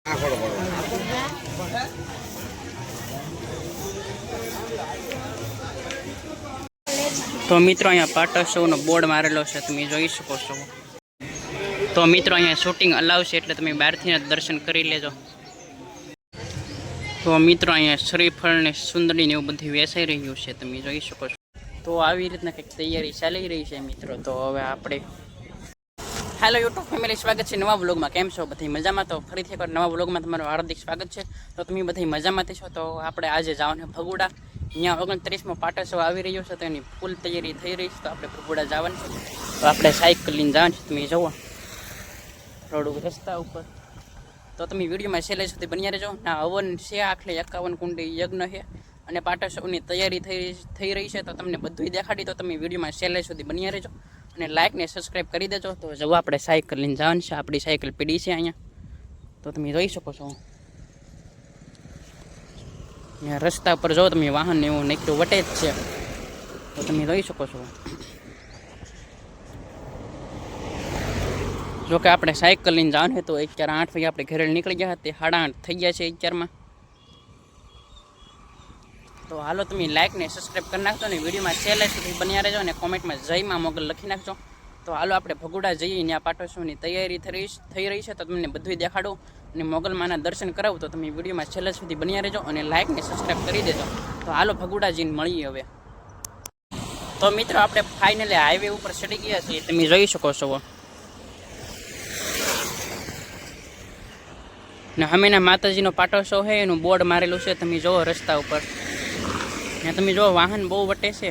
તો મિત્રો અહીંયા પાટોત્સવનો બોર્ડ મારેલો છે, તમે જોઈ શકો છો. તો મિત્રો અહીંયા શૂટિંગ અલાઉ છે, એટલે તમે બહારથી જ દર્શન કરી લેજો. તો મિત્રો અહીંયા શ્રીફળ ને સુંદરી ને એવું બધું વેચાઈ રહ્યું છે, તમે જોઈ શકો છો. તો આવી રીતના કંઈક તૈયારી ચાલી રહી છે મિત્રો. તો હવે આપણે હેલો યુટ્યુબ ફેમિલી, સ્વાગત છે નવા વ્લોગમાં. કેમ છો બધી મજામાં? તો ફરીથી એકવાર નવા વ્લોગમાં તમારું હાર્દિક સ્વાગત છે. તો તમે બધી મજામાંથી છો. તો આપણે આજે જવાનું ભગુડા, અહીંયા 29મો પાટોત્સવ આવી રહ્યો છે, તો એની ફૂલ તૈયારી થઈ રહી છે. તો આપણે ભગુડા જવાનું છે. તો આપણે સાયકલ લઈને જવાનું છે, તમે જુઓ રોડ રસ્તા ઉપર. તો તમે વિડીયોમાં છેલ્લે સુધી બન્યા રહેજો. ના હવન છે, આખલે 51 કુંડી યજ્ઞ છે અને પાટોત્સવની તૈયારી થઈ રહી છે. તો તમને બધું દેખાડી. તો તમે વિડીયોમાં છેલ્લે સુધી બન્યા રહેજો અને લાઇક ને સબસ્ક્રાઈબ કરી દેજો. તો જવો આપણે સાયકલ લઈને જવાનું છે. આપણી સાયકલ પીડી છે અહીંયા, તો તમે જોઈ શકો છો. અહીંયા રસ્તા પર જો તમે વાહન એવું નીકળ્યું વટે જ છે, તો તમે જોઈ શકો છો. જોકે આપણે સાયકલ લઈને જવાનું હતું. અત્યારે 8 વાગે આપણે ઘરે નીકળી ગયા હતા, 8:30 થઈ ગયા છે અત્યારમાં. તો હાલો તમે લાઇક ને સબસ્ક્રાઈબ કરી નાખજો ને વિડીયોમાં છેલ્લે સુધી બન્યા રહેજો અને કોમેન્ટમાં જય માં મોગલ લખી નાખજો. તો હાલો આપણે ભગુડા જઈએ, ત્યાં પાટોત્સવની તૈયારી થઈ રહી છે. તો તમને બધું દેખાડું અને મોગલમાના દર્શન કરાવું. તો તમે વિડીયોમાં છેલ્લે સુધી બન્યા રહેજો અને લાઇક ને સબસ્ક્રાઈબ કરી દેજો. તો હાલો ભગુડા જઈને મળીએ હવે. તો મિત્રો આપણે ફાઇનલી હાઈવે ઉપર ચડી ગયા છીએ, તમે જોઈ શકો છો. ને હમેના માતાજીનો પાટોત્સવ છે, એનું બોર્ડ મારેલું છે, તમે જુઓ રસ્તા ઉપર. ત્યાં તમે જો વાહન બહુ વટે છે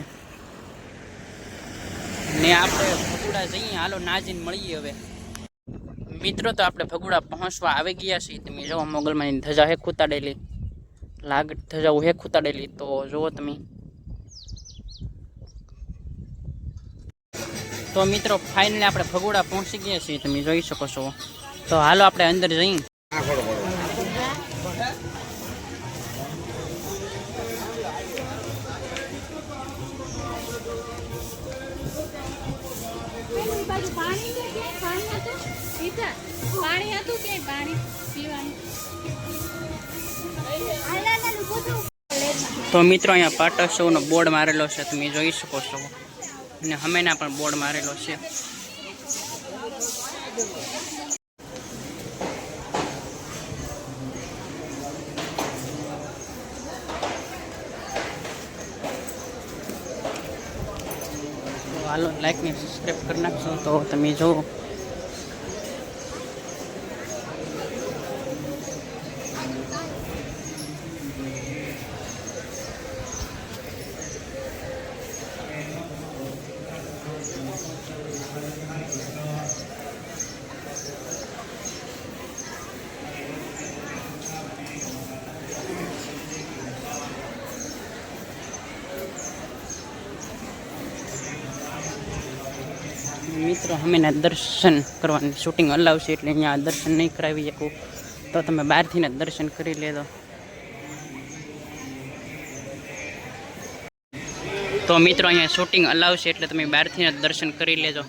ને આપણે ભગુડા જઈએ. હાલો નાજીને મળીએ હવે મિત્રો. તો આપણે ભગુડા પહોંચવા આવી ગયા છીએ. તમે જો મોગલમાની ધજા હે ખૂતાડેલી, ધજાઓ હે ખૂતાડેલી. તો જુઓ તમે. તો મિત્રો ફાઇનલી આપણે ભગુડા પહોંચી ગયા છીએ, તમે જોઈ શકો છો. તો હાલો આપણે અંદર જઈએ. તો મિત્રો અહીંયા પાટોત્સવનો બોર્ડ મારેલો છે, તમે જોઈ શકો છો. અને હમેના પણ બોર્ડ મારેલો છે. હાલો લાઈક ને સબસ્ક્રાઈબ કરી નાખશો. તો તમે જુઓ મિત્રો, અમે દર્શન કરવાની શૂટિંગ અલાવ છે, એટલે અહીંયા દર્શન નહીં કરાવી શકું. તો તમે બહારથી ને દર્શન કરી લેજો. તો મિત્રો અહીંયા શૂટિંગ અલાવ છે, એટલે તમે બહારથી ને દર્શન કરી લેજો.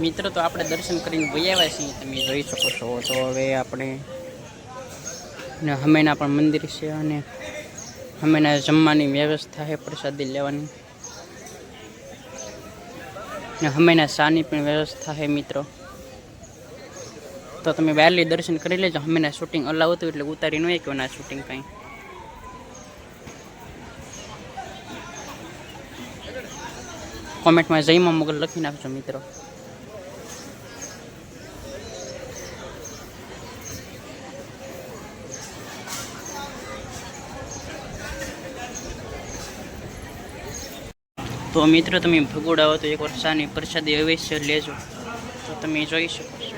મિત્રો, તો આપણે દર્શન કરીને વહી આવ્યા છીએ, તમે જોઈ શકો છો. તો હવે આપણે હમેના પણ મંદિર છે અને હમેના જમવાની વ્યવસ્થા છે, પ્રસાદી લેવાની. ને હમેના શાની પણ વ્યવસ્થા છે મિત્રો. તો તમે વહેલી દર્શન કરી લેજો. હમેના શૂટિંગ અલાવ હતું એટલે ઉતારી ન કે ના શૂટિંગ કંઈ. કોમેન્ટમાં જય માં મોગલ લખી નાખજો મિત્રો. તો મિત્રો તમે ભગોડા હો તો એક વર્ષાની પ્રસાદી અવશ્ય લેજો. તો તમે જોઈ શકો છો.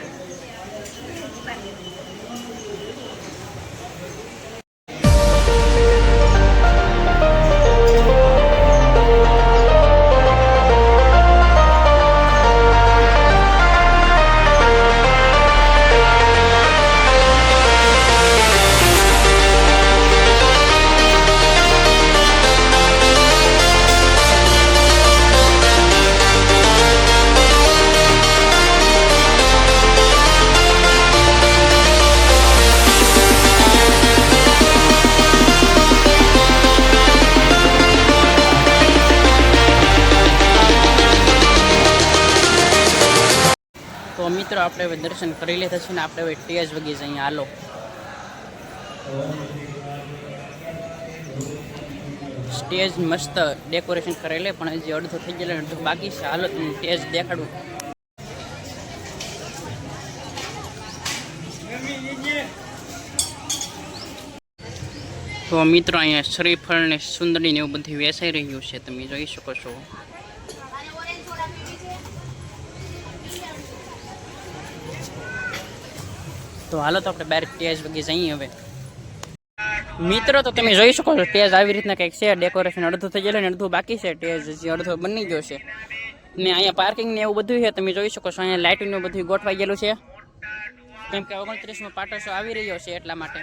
મિત્રો આપણે હવે દર્શન કરી લીધા છે ને આપણે હવે તેજ વગી જઈએ. હાલો સ્ટેજ મસ્ત ડેકોરેશન કરેલે પણ હજી અડધો થઈ ગયેલો અડધો બાકી છે. હાલો તમને સ્ટેજ દેખાડું. તો મિત્રો અહીંયા શ્રીફળ ને સુંદરી ને એવું બધું વેચાઈ રહ્યું છે, તમે જોઈ શકો છો. તો હાલો તો આપણે ડાયરેક્ટ સ્ટેજ વગી જઈએ હવે. મિત્રો તો તમે જોઈ શકો છો સ્ટેજ આવી રીતના કંઈક છે. ડેકોરેશન અડધું થઈ ગયેલું ને અડધું બાકી છે. સ્ટેજ હજી અડધો બની ગયો છે ને અહીંયા પાર્કિંગ ને એવું બધું છે, તમે જોઈ શકો છો. અહીંયા લાઇટિંગનું બધું ગોઠવાઈ ગયેલું છે કેમ કે 29મો પાટોશો આવી રહ્યો છે એટલા માટે.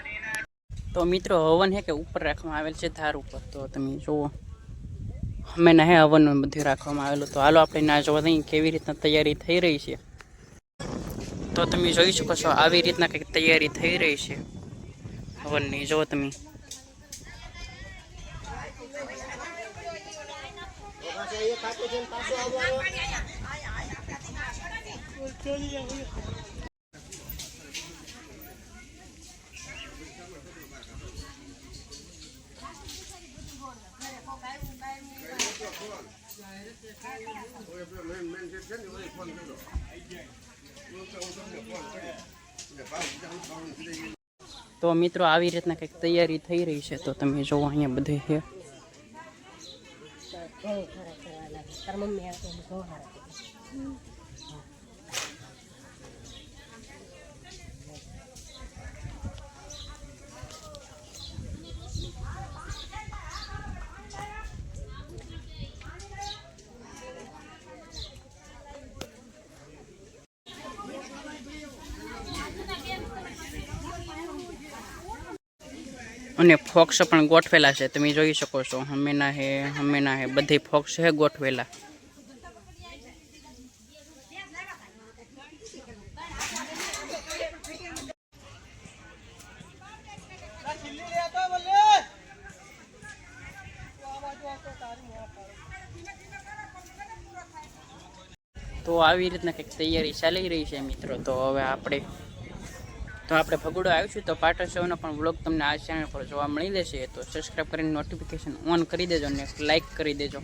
તો મિત્રો હવન હે કે ઉપર રાખવામાં આવેલ છે ધાર ઉપર, તો તમે જુઓ અમે ના હે હવનનું બધું રાખવામાં આવેલું. તો હાલો આપણે ના જોવા દઈએ કેવી રીતના તૈયારી થઈ રહી છે. તો તમે જોઈ શકો છો આવી રીતના કંઈક તૈયારી થઈ રહી છે હવનની. જુઓ તમે. તો મિત્રો આવી રીતના કંઈક તૈયારી થઈ રહી છે. તો તમે જોવો અહીંયા બધું છે. અને ફોક્સ પણ ગોઠવેલા છે, તમે જોઈ શકો છો. હમેના હે બધી ફોક્સ છે ગોઠવેલા. તો આવી રીતના કંઈક તૈયારી ચાલી રહી છે મિત્રો. તો હવે આપણે ભગોડો આવીશું તો પાટોત્સવનો પણ વ્લોગ તમને આ ચેનલ પર જોવા મળી જશે. તો સબસ્ક્રાઈબ કરીને નોટિફિકેશન ઓન કરી દેજો અને લાઈક કરી દેજો.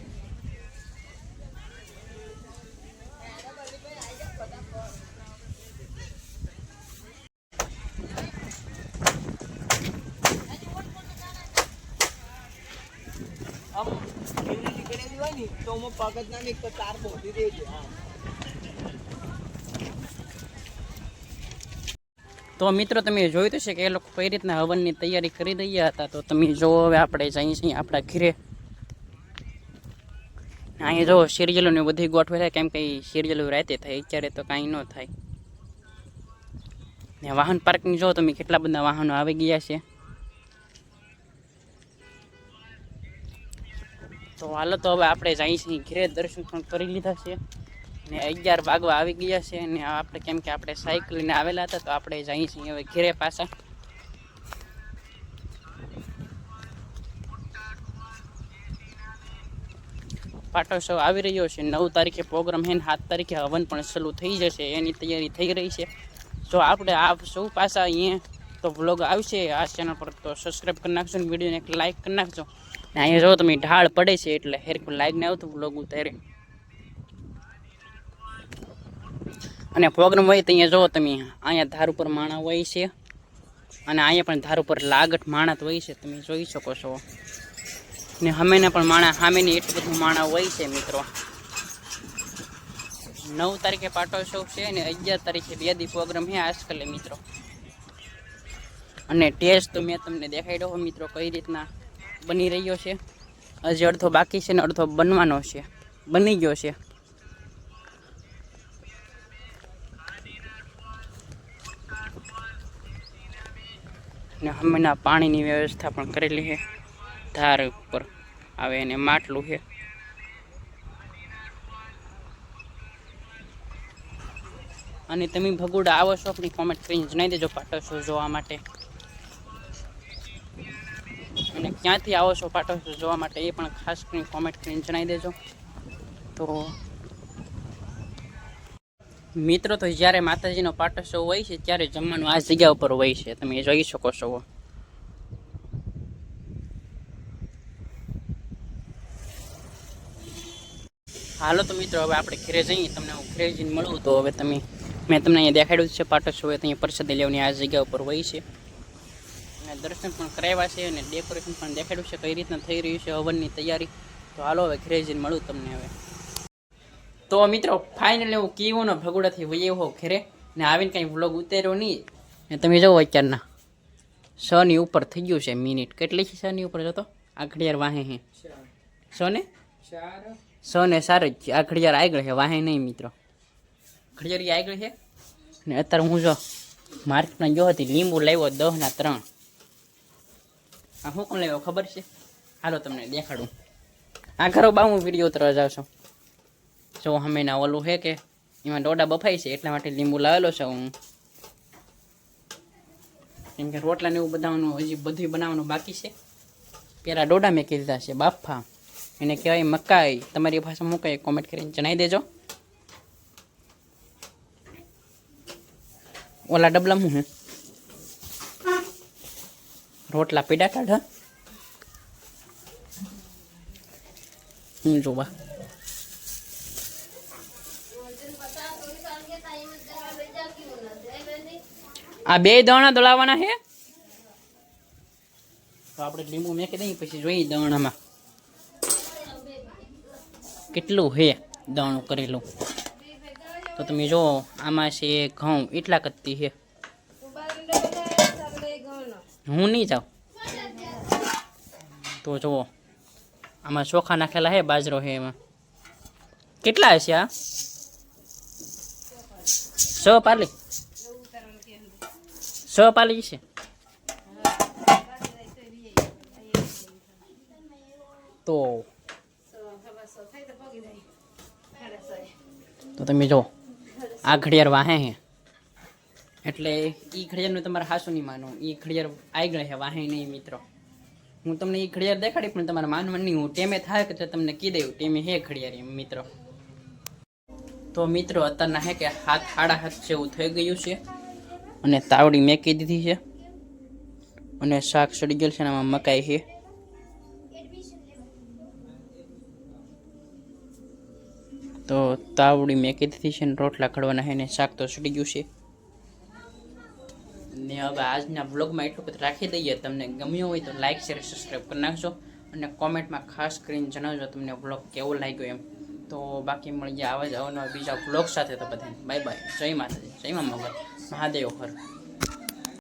તો મિત્રો તમે જોયું તો છે કે એ લોકો કઈ રીતના હવનની તૈયારી કરી રહ્યા હતા. તો તમે જોવો હવે આપણે જઈએ છીએ આપણા ઘરે. અહીંયા જો સિરિયલોને બધી ગોઠવેલા, કેમ કે સિરિયલો રાતે થાય, અત્યારે તો કાંઈ ન થાય. ને વાહન પાર્કિંગ જો તમે કેટલા બધા વાહનો આવી ગયા છે. તો હાલો તો હવે આપણે જઈએ છીએ ઘરે. દર્શન પણ કરી લીધા છે ને 11 વાગવા આવી ગયા છે. ને આપણે કેમ કે આપણે સાયકલ લઈને આવેલા હતા તો આપણે જઈએ છીએ હવે ઘરે પાછા. પાટોત્સવ આવી રહ્યો છે. 9 તારીખે પ્રોગ્રામ છે ને 7 તારીખે હવન પણ શરૂ થઈ જશે, એની તૈયારી થઈ રહી છે. જો આપણે આવશું પાછા અહીંયા તો વ્લોગ આવશે આ ચેનલ પર, તો સબસ્ક્રાઈબ કરી નાખજો ને વિડીયોને એક લાઈક કરી નાખજો. ને અહીંયા જો તમે ઢાળ પડે છે એટલે હેરકું લાઈક ને આવતું વ્લોગ ઉતારે. અને પ્રોગ્રામ હોય તો અહીંયા જો તમે અહીંયા ધાર ઉપર માણા હોય છે અને અહીંયા પણ ધાર ઉપર લાગટ માણા હોય છે, તમે જોઈ શકો છો. ને હમેને પણ માણા સામેની એટલું બધું માણા હોય છે મિત્રો. 9 તારીખે પાટોત્સવ છે અને 11 તારીખે 2 દી પ્રોગ્રામ છે આજકાલે મિત્રો. અને ટેસ્ટ તો મેં તમને દેખાડ્યો મિત્રો કઈ રીતના બની રહ્યો છે. હજી અડધો બાકી છે ને અડધો બનવાનો છે, બની ગયો છે. ને હમણાં પાણીની વ્યવસ્થા પણ કરેલી છે. ધાર ઉપર આવે અને માટલું છે. અને તમે ભગોડા આવો છો આપણી કોમેન્ટ કરીને જણાવી દેજો પાટોત્સવ જોવા માટે. અને ક્યાંથી આવો છો પાટોત્સવ જોવા માટે એ પણ ખાસ કરીને કોમેન્ટ કરીને જણાવી દેજો. તો મિત્રો તો જ્યારે માતાજીનો પાટોત્સવ હોય છે ત્યારે જમવાનું આ જગ્યા ઉપર હોય છે, તમે જોઈ શકો છો. હાલો તો મિત્રો હવે આપણે ઘરે જઈએ, તમને હું ઘરે જઈને મળું. તો હવે મેં તમને અહીંયા દેખાડ્યું છે પાટોત્સવ, અહીંયા પ્રસાદી લેવાની આ જગ્યા ઉપર હોય છે. અને દર્શન પણ કરાવ્યા છે અને ડેકોરેશન પણ દેખાડ્યું છે કઈ રીતના થઈ રહ્યું છે હવનની તૈયારી. તો હાલો હવે ઘરે જઈને મળું તમને હવે. તો મિત્રો ફાઇનલી હું કીવોનો ભગોડાથી વયો હો ઘરે ને આવીને કંઈ વ્લોગ ઉતાર્યો નહીં. ને તમે જુઓ અત્યારના 6 ની ઉપર થઈ ગયું છે મિનિટ. કેટલી છે 6 ની ઉપર? જતો આ ઘડિયાળ વાહે હે 6 ને 4 જ આ ઘડિયાળ આગળ છે, વાહે નહીં મિત્રો. ઘડિયાળી આગળ છે. ને અત્યારે હું જો માર્કેટમાં ગયો હતી, લીંબુ લાવ્યો 10 ના 3. આ શું કોણ લાવ્યો ખબર છે? હાલો તમને દેખાડું. આ ઘરો બા હું વિડીયો ઉતરવા જાઉં છું. જો હમેના ઓલું છે કે એમાં ડોડા બફાય છે એટલા માટે લીંબુ લાવેલો છે હું. કેમ કે રોટલાને એવું બનાવવાનું હજી બધું બનાવવાનું બાકી છે. પેલા ડોડા મેં કીધા છે બાફા, એને કહેવાય મકાઈ. તમારી ભાષા મૂકાય કોમેન્ટ કરીને જણાવી દેજો. ઓલા ડબલા હું હે રોટલા પીડા કાઢ હું જોવા. આ 2 દાણા દળાવવાના છે. તો આપણે લીંબુ મેકી દઈએ પછી જોઈએ દાણામાં કેટલું છે દાણું કરેલું. તો તમે જો આમાં છે ઘઉં એટલા કત્તી છે. હું નહીં જાઉં. તો જુઓ આમાં ચોખા નાખેલા છે, બાજરો છે એમાં. કેટલા હશે આ? 6 પાલી 6 પાલી છે. તો તમે જો આ ઘડિયાળ વાહે છે એટલે એ ઘડિયાળનું તમારે હાસું નહીં માનવું. એ ઘડિયાળ આગળ છે, વાહે નહીં મિત્રો. હું તમને એ ઘડિયાળ દેખાડી પણ તમારે માનવા નહીં. હું ટેમે થાય કે તમને કહી દઉં ટેમે હે ઘડિયાળ એમ મિત્રો. તો મિત્રો અત્યારના હે કે 7:30 જેવું થઈ ગયું છે અને તાવડી મેકી દીધી છે અને શાક સડી ગયેલ છે અને આમાં મકાઈ છે. તો તાવડી મેકી દીધી છે ને રોટલા ઘડવાના છે ને શાક તો સડી ગયું છે. ને હવે આજના બ્લોગમાં એટલું બધું રાખી દઈએ. તમને ગમ્યું હોય તો લાઇક શેર સબસ્ક્રાઈબ કરી નાખજો અને કોમેન્ટમાં ખાસ કરીને જણાવજો તમને બ્લોગ કેવો લાગ્યો એમ. તો બાકી મળીએ આવા જ અવનવા બીજા બ્લોગ સાથે. તો બધાને બાય બાય. જય માતાજી, જય મા મોગલ, મહાદેવ હર.